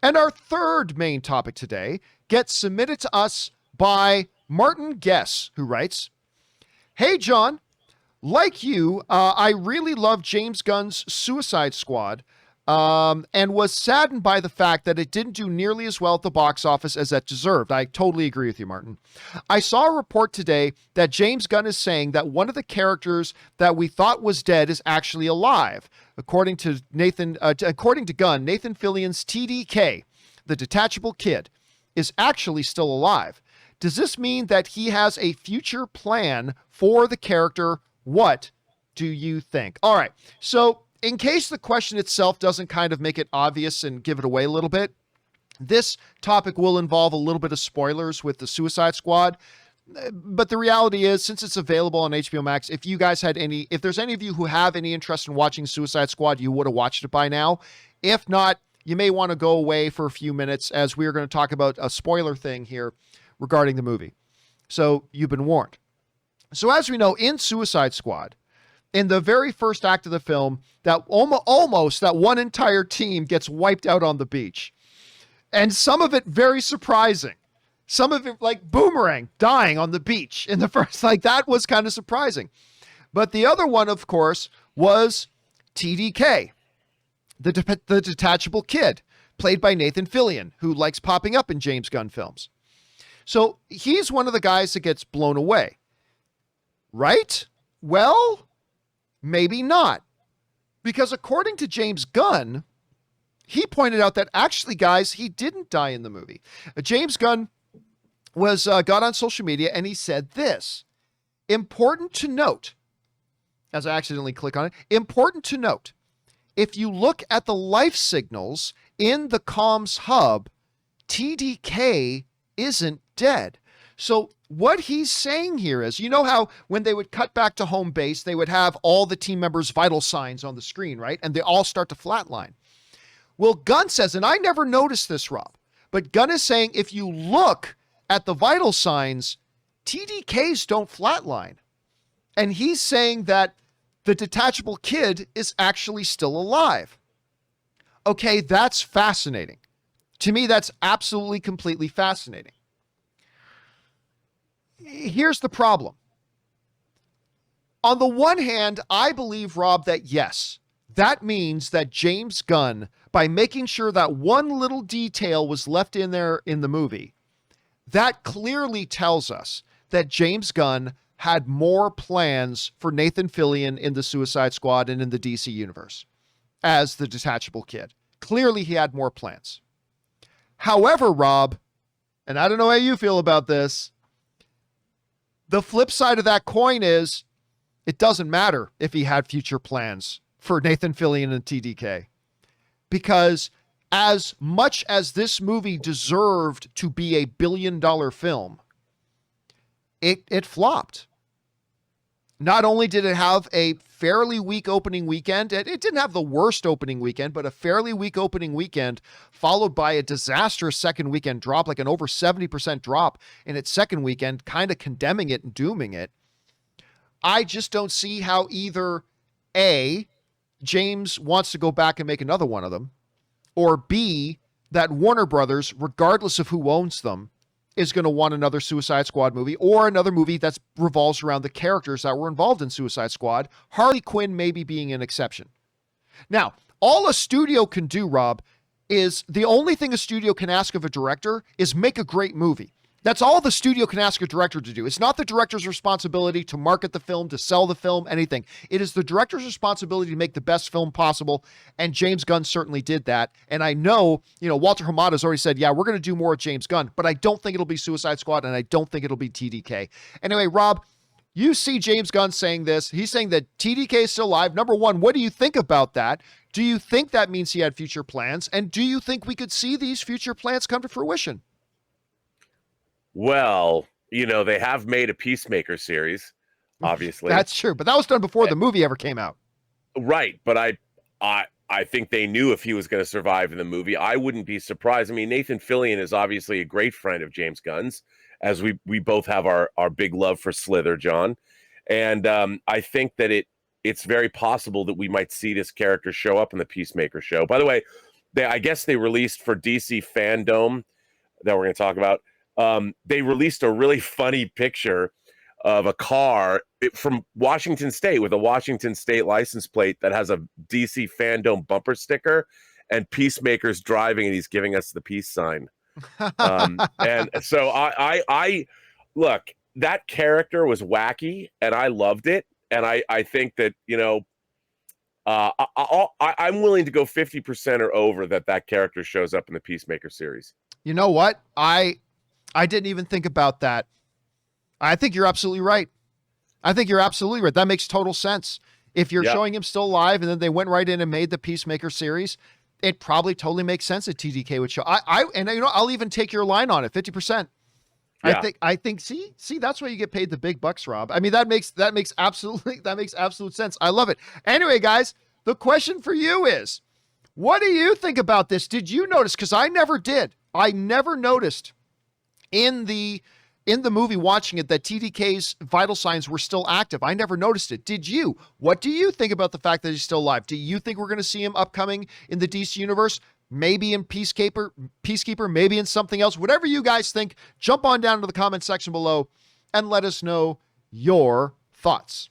And our third main topic today gets submitted to us by Martin Guess, who writes, "Hey, John, like you, I really love James Gunn's Suicide Squad and was saddened by the fact that it didn't do nearly as well at the box office as it deserved. I totally agree with you, Martin. I saw a report today that James Gunn is saying that one of the characters that we thought was dead is actually alive. According to Gunn, Nathan Fillion's TDK, the detachable kid, is actually still alive. Does this mean that he has a future plan for the character? What do you think?" All right. So in case the question itself doesn't kind of make it obvious and give it away a little bit, this topic will involve a little bit of spoilers with the Suicide Squad. But the reality is, since it's available on HBO Max, if there's any of you who have any interest in watching Suicide Squad, you would have watched it by now. If not, you may want to go away for a few minutes, as we are going to talk about a spoiler thing here regarding the movie. So you've been warned. So as we know, in Suicide Squad, in the very first act of the film, that almost that one entire team gets wiped out on the beach. And some of it very surprising. Some of it like Boomerang dying on the beach in the first, like that was kind of surprising. But the other one, of course, was TDK, the detachable kid, played by Nathan Fillion, who likes popping up in James Gunn films. So he's one of the guys that gets blown away. Right? Well, maybe not. Because according to James Gunn, he pointed out that actually, guys, he didn't die in the movie. James Gunn got on social media and he said this: important to note, as I accidentally click on it, important to note, if you look at the life signals in the comms hub, TDK isn't dead. So what he's saying here is, you know how when they would cut back to home base, they would have all the team members' vital signs on the screen, right? And they all start to flatline. Well, Gunn says, and I never noticed this, Rob, but Gunn is saying if you look at the vital signs, TDKs don't flatline. And he's saying that the detachable kid is actually still alive. Okay, that's fascinating. To me, that's absolutely, completely fascinating. Here's the problem. On the one hand, I believe, Rob, that yes, that means that James Gunn, by making sure that one little detail was left in there in the movie, that clearly tells us that James Gunn had more plans for Nathan Fillion in the Suicide Squad and in the DC universe as the detachable kid. Clearly, he had more plans. However, Rob, and I don't know how you feel about this, the flip side of that coin is it doesn't matter if he had future plans for Nathan Fillion and TDK, because as much as this movie deserved to be a billion-dollar film, it flopped. Not only did it have a fairly weak opening weekend, it didn't have the worst opening weekend, but a fairly weak opening weekend followed by a disastrous second weekend drop, like an over 70% drop in its second weekend, kind of condemning it and dooming it. I just don't see how either A, James wants to go back and make another one of them, or B, that Warner Brothers, regardless of who owns them, is going to want another Suicide Squad movie or another movie that revolves around the characters that were involved in Suicide Squad, Harley Quinn maybe being an exception. Now, all a studio can do, Rob, is the only thing a studio can ask of a director is make a great movie. That's all the studio can ask a director to do. It's not the director's responsibility to market the film, to sell the film, anything. It is the director's responsibility to make the best film possible, and James Gunn certainly did that. And I know, Walter Hamada has already said, yeah, we're going to do more with James Gunn, but I don't think it'll be Suicide Squad, and I don't think it'll be TDK. Anyway, Rob, you see James Gunn saying this. He's saying that TDK is still alive. Number one, what do you think about that? Do you think that means he had future plans? And do you think we could see these future plans come to fruition? Well, they have made a Peacemaker series, obviously. That's true, but that was done before the movie ever came out. Right, but I think they knew if he was going to survive in the movie. I wouldn't be surprised. I mean, Nathan Fillion is obviously a great friend of James Gunn's, as we both have our big love for Slither, John. And I think that it's very possible that we might see this character show up in the Peacemaker show. By the way, I guess they released for DC Fandom that we're going to talk about. They released a really funny picture of a car from Washington State with a Washington State license plate that has a DC Fandom bumper sticker, and Peacemaker's driving, and he's giving us the peace sign. And so I look, that character was wacky, and I loved it, and I think that, you know, I'm willing to go 50% or over that character shows up in the Peacemaker series. You know what? I didn't even think about that. I think you're absolutely right. That makes total sense. If you're showing him still alive and then they went right in and made the Peacemaker series, it probably totally makes sense that TDK would show. And you know, I'll even take your line on it, 50%. Yeah. I think, see, that's why you get paid the big bucks, Rob. I mean, that makes absolute sense. I love it. Anyway, guys, the question for you is, what do you think about this? Did you notice? Because I never did. I never noticed in the movie watching it that TDK's vital signs were still active. I never noticed it. Did you? What do you think about the fact that he's still alive? Do you think we're going to see him upcoming in the DC universe? Maybe in Peacekeeper, maybe in something else. Whatever you guys think, jump on down to the comment section below and let us know your thoughts.